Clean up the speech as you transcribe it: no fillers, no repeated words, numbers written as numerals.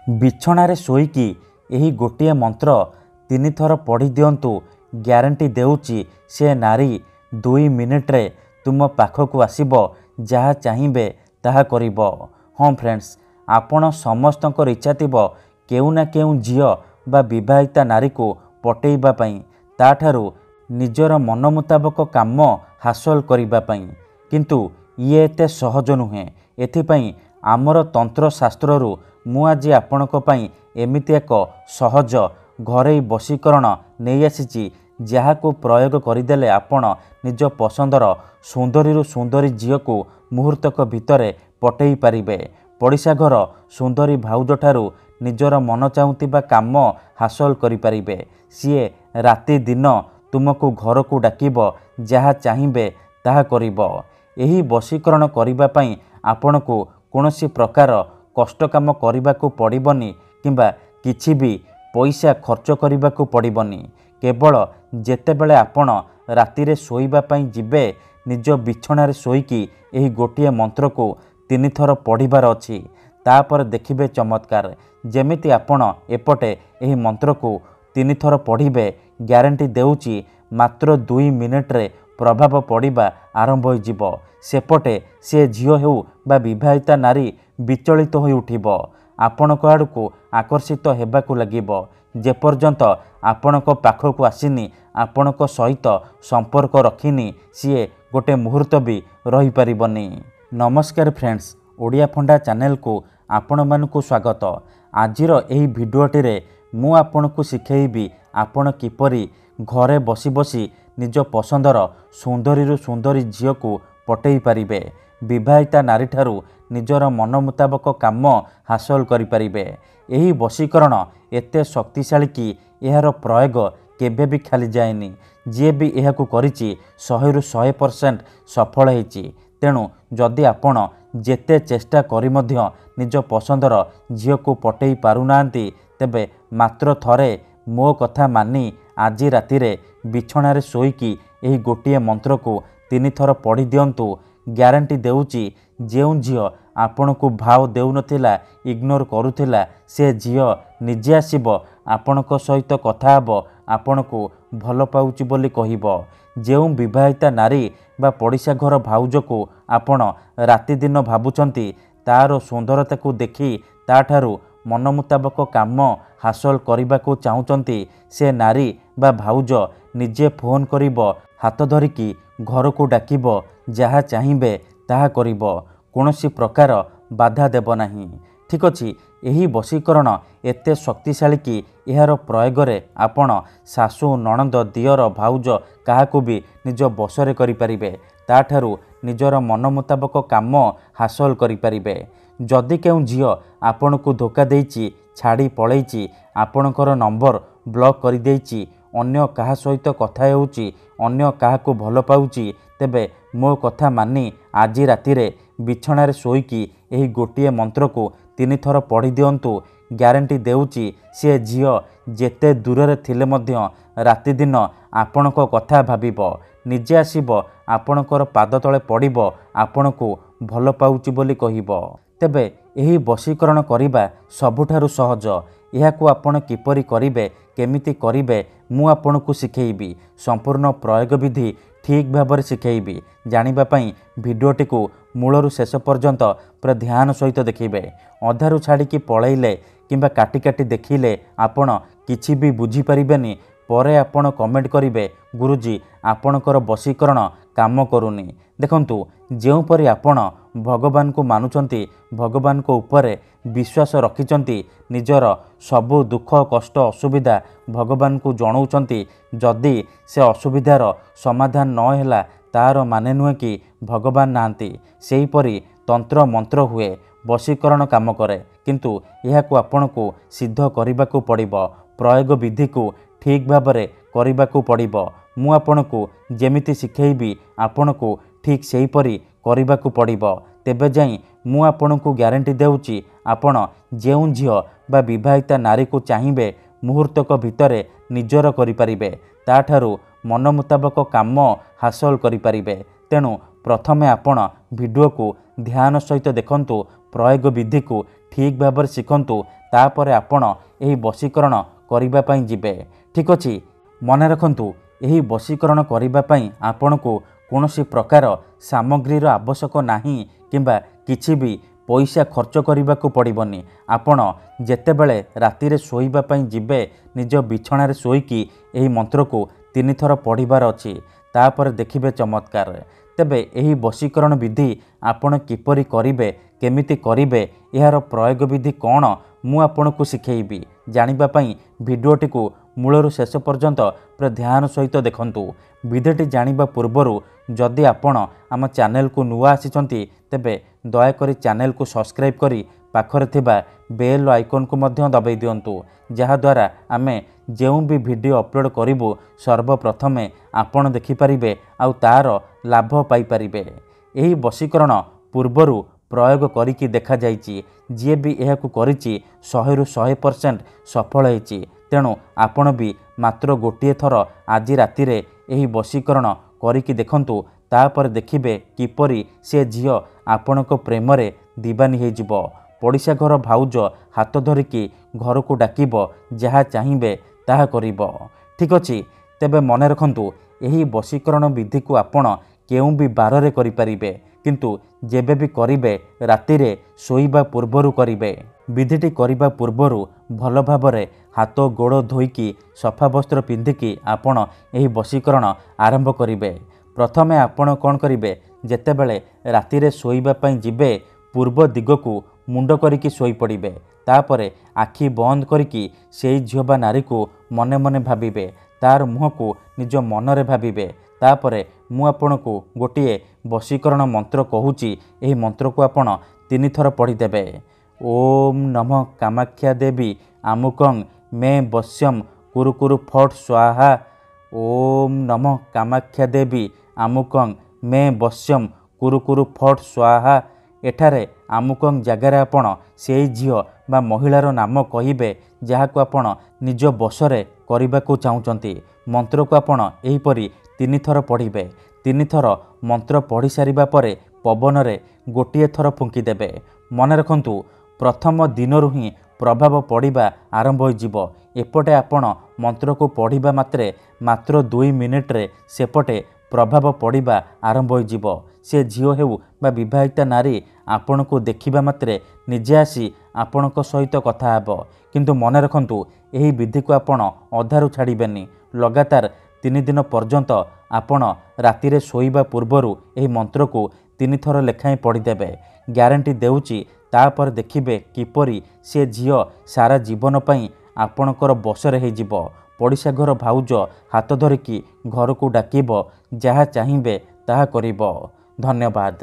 ବିଛଣାରେ ଶୋଇକି ଏହି ଗୋଟିଏ ମନ୍ତ୍ର 3 ଥର ପଢ଼ି ଦିଅନ୍ତୁ। ଗ୍ୟାରେଣ୍ଟି ଦେଉଛି ସେ ନାରୀ 2 ମିନିଟ୍ରେ ତୁମ ପାଖକୁ ଆସିବ, ଯାହା ଚାହିଁବେ ତାହା କରିବ। ହଁ ଫ୍ରେଣ୍ଡସ୍, ଆପଣ ସମସ୍ତଙ୍କର ଇଚ୍ଛା ଥିବ କେଉଁ ନା କେଉଁ ଝିଅ ବା ବିବାହିତା ନାରୀକୁ ପଟେଇବା ପାଇଁ, ତାଠାରୁ ନିଜର ମନ ମୁତାବକ କାମ ହାସଲ କରିବା ପାଇଁ। କିନ୍ତୁ ଇଏ ଏତେ ସହଜ ନୁହେଁ। ଏଥିପାଇଁ ଆମର ତନ୍ତ୍ରଶାସ୍ତ୍ରରୁ ମୁଁ ଆଜି ଆପଣଙ୍କ ପାଇଁ ଏମିତି ଏକ ସହଜ ଘରୋଇ ବଶୀକରଣ ନେଇ ଆସିଛି, ଯାହାକୁ ପ୍ରୟୋଗ କରିଦେଲେ ଆପଣ ନିଜ ପସନ୍ଦର ସୁନ୍ଦରୀରୁ ସୁନ୍ଦରୀ ଝିଅକୁ ମୁହୂର୍ତ୍ତକ ଭିତରେ ପଟେଇ ପାରିବେ। ପଡ଼ିଶା ଘର ସୁନ୍ଦରୀ ଭାଉଜଠାରୁ ନିଜର ମନ ଚାହୁଁଥିବା କାମ ହାସଲ କରିପାରିବେ। ସିଏ ରାତି ଦିନ ତୁମକୁ ଘରକୁ ଡାକିବ, ଯାହା ଚାହିଁବେ ତାହା କରିବ। ଏହି ବଶୀକରଣ କରିବା ପାଇଁ ଆପଣଙ୍କୁ କୌଣସି ପ୍ରକାର କଷ୍ଟ କାମ କରିବାକୁ ପଡ଼ିବନି କିମ୍ବା କିଛି ବି ପଇସା ଖର୍ଚ୍ଚ କରିବାକୁ ପଡ଼ିବନି। କେବଳ ଯେତେବେଳେ ଆପଣ ରାତିରେ ଶୋଇବା ପାଇଁ ଯିବେ, ନିଜ ବିଛଣାରେ ଶୋଇକି ଏହି ଗୋଟିଏ ମନ୍ତ୍ରକୁ 3 ଥର ପଢ଼ିବାର ଅଛି। ତାପରେ ଦେଖିବେ ଚମତ୍କାର। ଯେମିତି ଆପଣ ଏପଟେ ଏହି ମନ୍ତ୍ରକୁ 3 ଥର ପଢ଼ିବେ, ଗ୍ୟାରେଣ୍ଟି ଦେଉଛି ମାତ୍ର 2 ମିନିଟ୍ରେ ପ୍ରଭାବ ପଡ଼ିବା ଆରମ୍ଭ ହୋଇଯିବ। ସେପଟେ ସେ ଝିଅ ହେଉ ବା ବିବାହିତା ନାରୀ ବିଚଳିତ ହୋଇ ଉଠିବ, ଆପଣଙ୍କ ଆଡ଼କୁ ଆକର୍ଷିତ ହେବାକୁ ଲାଗିବ। ଯେପର୍ଯ୍ୟନ୍ତ ଆପଣଙ୍କ ପାଖକୁ ଆସିନି, ଆପଣଙ୍କ ସହିତ ସମ୍ପର୍କ ରଖିନି, ସିଏ ଗୋଟେ ମୁହୂର୍ତ୍ତ ବି ରହିପାରିବନି। ନମସ୍କାର ଫ୍ରେଣ୍ଡସ୍, ଓଡ଼ିଆ ଫଣ୍ଡା ଚ୍ୟାନେଲକୁ ଆପଣମାନଙ୍କୁ ସ୍ୱାଗତ। ଆଜିର ଏହି ଭିଡ଼ିଓଟିରେ ମୁଁ ଆପଣଙ୍କୁ ଶିଖେଇବି ଆପଣ କିପରି ଘରେ ବସି ବସି ନିଜ ପସନ୍ଦର ସୁନ୍ଦରୀରୁ ସୁନ୍ଦରୀ ଝିଅକୁ ପଟେଇ ପାରିବେ। ବିବାହିତା ନାରୀଠାରୁ ନିଜର ମନ ମୁତାବକ କାମ ହାସଲ କରିପାରିବେ। ଏହି ବଶୀକରଣ ଏତେ ଶକ୍ତିଶାଳୀ କି ଏହାର ପ୍ରୟୋଗ କେବେ ବି ଖାଲି ଯାଏନି। ଯିଏ ବି ଏହାକୁ କରିଛି 100ରୁ 100% ସଫଳ ହେଇଛି। ତେଣୁ ଯଦି ଆପଣ ଯେତେ ଚେଷ୍ଟା କରି ମଧ୍ୟ ନିଜ ପସନ୍ଦର ଝିଅକୁ ପଟେଇ ପାରୁନାହାନ୍ତି, ତେବେ ମାତ୍ର ଥରେ ମୋ କଥା ମାନି ଆଜି ରାତିରେ ବିଛଣାରେ ଶୋଇକି ଏହି ଗୋଟିଏ ମନ୍ତ୍ରକୁ 3 ଥର ପଢ଼ି ଦିଅନ୍ତୁ। ଗ୍ୟାରେଣ୍ଟି ଦେଉଛି ଯେଉଁ ଝିଅ ଆପଣଙ୍କୁ ଭାव ଦେଉନଥିଲା, ଇଗ୍ନୋର କରୁଥିଲା, ସେ ଝିଅ ନିଜେ ଆସିବ, ଆପଣଙ୍କ ସହିତ କଥା ହେବ, ଆପଣଙ୍କୁ ଭଲ ପାଉଛି ବୋଲି କହିବ। ଯେଉଁ ବିବାହିତା ନାରୀ ବା ପଡ଼ିଶା ଘର ଭାଉଜକୁ ଆପଣ ରାତିଦିନ ଭାବୁଛନ୍ତି, ତା'ର ସୁନ୍ଦରତାକୁ ଦେଖି ତା'ଠାରୁ ମନ ମୁତାବକ କାମ ହାସଲ କରିବାକୁ ଚାହୁଁଛନ୍ତି, ସେ ନାରୀ ବା ଭାଉଜ ନିଜେ ଫୋନ୍ କରିବ, ହାତ ଧରିକି ଘରକୁ ଡାକିବ, ଯାହା ଚାହିଁବେ ତାହା କରିବ। କୌଣସି ପ୍ରକାର ବାଧା ଦେବ ନାହିଁ। ଠିକ୍ ଅଛି, ଏହି ବଶୀକରଣ ଏତେ ଶକ୍ତିଶାଳୀ କି ଏହାର ପ୍ରୟୋଗରେ ଆପଣ ଶାଶୁ, ନଣନ୍ଦ, ଦିଅର, ଭାଉଜ କାହାକୁ ବି ନିଜ ବଶରେ କରିପାରିବେ। ତାଠାରୁ ନିଜର ମନ ମୁତାବକ କାମ ହାସଲ କରିପାରିବେ। ଯଦି କେଉଁ ଝିଅ ଆପଣଙ୍କୁ ଧୋକା ଦେଇଛି, ଛାଡ଼ି ପଳେଇଛି, ଆପଣଙ୍କର ନମ୍ବର ବ୍ଲକ୍ କରିଦେଇଛି, ଅନ୍ୟ କାହା ସହିତ କଥା ହେଉଛି, ଅନ୍ୟ କାହାକୁ ଭଲ ପାଉଛି, ତେବେ ମୋ କଥା ମାନି ଆଜି ରାତିରେ ବିଛଣାରେ ଶୋଇକି ଏହି ଗୋଟିଏ ମନ୍ତ୍ରକୁ 3 ଥର ପଢ଼ି ଦିଅନ୍ତୁ। ଗ୍ୟାରେଣ୍ଟି ଦେଉଛି ସେ ଝିଅ ଯେତେ ଦୂରରେ ଥିଲେ ମଧ୍ୟ ରାତିଦିନ ଆପଣଙ୍କ କଥା ଭାବିବ, ନିଜେ ଆସିବ, ଆପଣଙ୍କର ପାଦ ତଳେ ପଡ଼ିବ, ଆପଣଙ୍କୁ ଭଲ ପାଉଛି ବୋଲି କହିବ। ତେବେ ଏହି ବଶୀକରଣ କରିବା ସବୁଠାରୁ ସହଜ। ଏହାକୁ ଆପଣ କିପରି କରିବେ, କେମିତି କରିବେ, ମୁଁ ଆପଣଙ୍କୁ ଶିଖେଇବି। ସମ୍ପୂର୍ଣ୍ଣ ପ୍ରୟୋଗ ବିଧି ଠିକ୍ ଭାବରେ ଶିଖେଇବି। ଜାଣିବା ପାଇଁ ଭିଡ଼ିଓଟିକୁ ମୂଳରୁ ଶେଷ ପର୍ଯ୍ୟନ୍ତ ପୁରା ଧ୍ୟାନ ସହିତ ଦେଖିବେ। ଅଧାରୁ ଛାଡ଼ିକି ପଳେଇଲେ କିମ୍ବା କାଟି କାଟି ଦେଖିଲେ ଆପଣ କିଛି ବି ବୁଝିପାରିବେନି। ପରେ ଆପଣ କମେଣ୍ଟ କରିବେ, ଗୁରୁଜୀ ଆପଣଙ୍କର ବଶୀକରଣ କାମ କରୁନି। ଦେଖନ୍ତୁ, ଯେଉଁପରି ଆପଣ ଭଗବାନଙ୍କୁ ମାନୁଛନ୍ତି, ଭଗବାନଙ୍କ ଉପରେ ବିଶ୍ୱାସ ରଖିଛନ୍ତି, ନିଜର ସବୁ ଦୁଃଖ କଷ୍ଟ ଅସୁବିଧା ଭଗବାନଙ୍କୁ ଜଣାଉଛନ୍ତି, ଯଦି ସେ ଅସୁବିଧାର ସମାଧାନ ନ ହେଲା, ତା'ର ମାନେ ନୁହେଁ କି ଭଗବାନ ନାହାନ୍ତି। ସେହିପରି ତନ୍ତ୍ର ମନ୍ତ୍ର ହୁଏ, ବଶୀକରଣ କାମ କରେ, କିନ୍ତୁ ଏହାକୁ ଆପଣଙ୍କୁ ସିଦ୍ଧ କରିବାକୁ ପଡ଼ିବ। ପ୍ରୟୋଗ ବିଧିକୁ ଠିକ୍ ଭାବରେ କରିବାକୁ ପଡ଼ିବ। ମୁଁ ଆପଣଙ୍କୁ ଯେମିତି ଶିଖେଇବି, ଆପଣଙ୍କୁ ଠିକ୍ ସେହିପରି କରିବାକୁ ପଡ଼ିବ। ତେବେ ଯାଇ ମୁଁ ଆପଣଙ୍କୁ ଗ୍ୟାରେଣ୍ଟି ଦେଉଛି, ଆପଣ ଯେଉଁ ଝିଅ ବା ବିବାହିତା ନାରୀକୁ ଚାହିଁବେ, ମୁହୂର୍ତ୍ତକ ଭିତରେ ନିଜର କରିପାରିବେ, ତାଠାରୁ ମନ ମୁତାବକ କାମ ହାସଲ କରିପାରିବେ। ତେଣୁ ପ୍ରଥମେ ଆପଣ ଭିଡ଼ିଓକୁ ଧ୍ୟାନ ସହିତ ଦେଖନ୍ତୁ, ପ୍ରୟୋଗ ବିଧିକୁ ଠିକ୍ ଠିକ୍ ଭାବରେ ଶିଖନ୍ତୁ, ତାପରେ ଆପଣ ଏହି ବଶୀକରଣ କରିବା ପାଇଁ ଯିବେ। ଠିକ୍ ଅଛି, ମନେ ରଖନ୍ତୁ ଏହି ବଶୀକରଣ କରିବା ପାଇଁ ଆପଣଙ୍କୁ କୌଣସି ପ୍ରକାର ସାମଗ୍ରୀର ଆବଶ୍ୟକ ନାହିଁ କିମ୍ବା କିଛି ବି ପଇସା ଖର୍ଚ୍ଚ କରିବାକୁ ପଡ଼ିବନି। ଆପଣ ଯେତେବେଳେ ରାତିରେ ଶୋଇବା ପାଇଁ ଯିବେ ନିଜ ବିଛଣାରେ ଶୋଇକି ଏହି ମନ୍ତ୍ରକୁ 3 ଥର ପଢ଼ିବାର ଅଛି, ତାପରେ ଦେଖିବେ ଚମତ୍କାର। ତେବେ ଏହି ବଶୀକରଣ ବିଧି ଆପଣ କିପରି କରିବେ, କେମିତି କରିବେ, ଏହାର ପ୍ରୟୋଗ ବିଧି କ'ଣ ମୁଁ ଆପଣଙ୍କୁ ଶିଖେଇବି। ଜାଣିବା ପାଇଁ ଭିଡ଼ିଓଟିକୁ ମୂଳରୁ ଶେଷ ପର୍ଯ୍ୟନ୍ତ ପୁରା ଧ୍ୟାନ ସହିତ ଦେଖନ୍ତୁ। ବିଧିଟି ଜାଣିବା ପୂର୍ବରୁ ଯଦି ଆପଣ ଆମ ଚ୍ୟାନେଲକୁ ନୂଆ ଆସିଛନ୍ତି ତେବେ ଦୟାକରି ଚ୍ୟାନେଲକୁ ସବସ୍କ୍ରାଇବ୍ କରି ପାଖରେ ଥିବା ବେଲ୍ ଆଇକନ୍କୁ ମଧ୍ୟ ଦବାଇ ଦିଅନ୍ତୁ, ଯାହାଦ୍ୱାରା ଆମେ ଯେଉଁ ବି ଭିଡ଼ିଓ ଅପଲୋଡ଼ କରିବୁ ସର୍ବପ୍ରଥମେ ଆପଣ ଦେଖିପାରିବେ ଆଉ ତା'ର ଲାଭ ପାଇପାରିବେ। ଏହି ବଶୀକରଣ ପୂର୍ବରୁ ପ୍ରୟୋଗ କରିକି ଦେଖାଯାଇଛି। ଯିଏ ବି ଏହାକୁ କରିଛି 100ରୁ 100% ସଫଳ ହେଇଛି। ତେଣୁ ଆପଣ ବି ମାତ୍ର ଗୋଟିଏ ଥର ଆଜି ରାତିରେ ଏହି ବଶୀକରଣ କରିକି ଦେଖନ୍ତୁ, ତାପରେ ଦେଖିବେ କିପରି ସେ ଝିଅ ଆପଣଙ୍କ ପ୍ରେମରେ ଦିବାନୀ ହେଇଯିବ। ପଡ଼ିଶା ଘର ଭାଉଜ ହାତ ଧରିକି ଘରକୁ ଡାକିବ, ଯାହା ଚାହିଁବେ ତାହା କରିବ। ଠିକ୍ ଅଛି, ତେବେ ମନେ ରଖନ୍ତୁ ଏହି ବଶୀକରଣ ବିଧିକୁ ଆପଣ କେଉଁ ବି ବାରରେ କରିପାରିବେ, କିନ୍ତୁ ଯେବେ ବି କରିବେ ରାତିରେ ଶୋଇବା ପୂର୍ବରୁ କରିବେ। ବିଧିଟି କରିବା ପୂର୍ବରୁ ଭଲ ଭାବରେ ହାତ ଗୋଡ଼ ଧୋଇକି ସଫା ବସ୍ତ୍ର ପିନ୍ଧିକି ଆପଣ ଏହି ବଶୀକରଣ ଆରମ୍ଭ କରିବେ। ପ୍ରଥମେ ଆପଣ କ'ଣ କରିବେ, ଯେତେବେଳେ ରାତିରେ ଶୋଇବା ପାଇଁ ଯିବେ ପୂର୍ବ ଦିଗକୁ ମୁଣ୍ଡ କରିକି ଶୋଇପଡ଼ିବେ। ତାପରେ ଆଖି ବନ୍ଦ କରିକି ସେଇ ଝିଅ ବା ନାରୀକୁ ମନେ ମନେ ଭାବିବେ, ତାର ମୁହଁକୁ ନିଜ ମନରେ ଭାବିବେ। ତାପରେ ମୁଁ ଆପଣଙ୍କୁ ଗୋଟିଏ ବଶୀକରଣ ମନ୍ତ୍ର କହୁଛି, ଏହି ମନ୍ତ୍ରକୁ ଆପଣ 3 ଥର ପଢ଼ିଦେବେ। ଓମ୍ ନମଃ କାମାକ୍ଷା ଦେବୀ ଆମୁକଂ ମେ ବଶ୍ୟମ୍ କୁରୁ କୁରୁ ଫଟ୍ ସ୍ୱାହା। ଓମ୍ ନମଃ କାମାକ୍ଷା ଦେବୀ ଆମୁକଂ ମେ ବଶ୍ୟମ୍ କୁରୁ କୁରୁ ଫଟ୍ ସ୍ୱାହା। ଏଠାରେ ଆମୁକଂ ଜାଗାରେ ଆପଣ ସେଇ ଝିଅ ବା ମହିଳାର ନାମ କହିବେ ଯାହାକୁ ଆପଣ ନିଜ ବଶରେ କରିବାକୁ ଚାହୁଁଛନ୍ତି। ମନ୍ତ୍ରକୁ ଆପଣ ଏହିପରି 3 ଥର ପଢ଼ିବେ। 3 ଥର ମନ୍ତ୍ର ପଢ଼ି ସାରିବା ପରେ ପବନରେ ଗୋଟିଏ ଥର ଫୁଙ୍କିଦେବେ। ମନେ ରଖନ୍ତୁ ପ୍ରଥମ ଦିନରୁ ହିଁ ପ୍ରଭାବ ପଡ଼ିବା ଆରମ୍ଭ ହୋଇଯିବ। ଏପଟେ ଆପଣ ମନ୍ତ୍ରକୁ ପଢ଼ିବା ମାତ୍ରେ ମାତ୍ର 2 ମିନିଟ୍ରେ ସେପଟେ ପ୍ରଭାବ ପଡ଼ିବା ଆରମ୍ଭ ହୋଇଯିବ। ସେ ଝିଅ ହେଉ ବା ବିବାହିତା ନାରୀ ଆପଣଙ୍କୁ ଦେଖିବା ମାତ୍ରେ ନିଜେ ଆସି ଆପଣଙ୍କ ସହିତ କଥା ହେବ। କିନ୍ତୁ ମନେ ରଖନ୍ତୁ ଏହି ବିଧିକୁ ଆପଣ ଅଧାରୁ ଛାଡ଼ିବେନି। ଲଗାତାର 3 ଦିନ ପର୍ଯ୍ୟନ୍ତ ଆପଣ ରାତିରେ ଶୋଇବା ପୂର୍ବରୁ ଏହି ମନ୍ତ୍ରକୁ 3 ଥର ଲେଖାଏଁ ପଢ଼ିଦେବେ। ଗ୍ୟାରେଣ୍ଟି ଦେଉଛି, ତାପରେ ଦେଖିବେ କିପରି ସେ ଝିଅ ସାରା ଜୀବନ ପାଇଁ ଆପଣଙ୍କର ବଶରେ ହେଇଯିବ। ପଡ଼ିଶା ଘର ଭାଉଜ ହାତ ଧରିକି ଘରକୁ ଡାକିବ, ଯାହା ଚାହିଁବେ ତାହା କରିବ। ଧନ୍ୟବାଦ।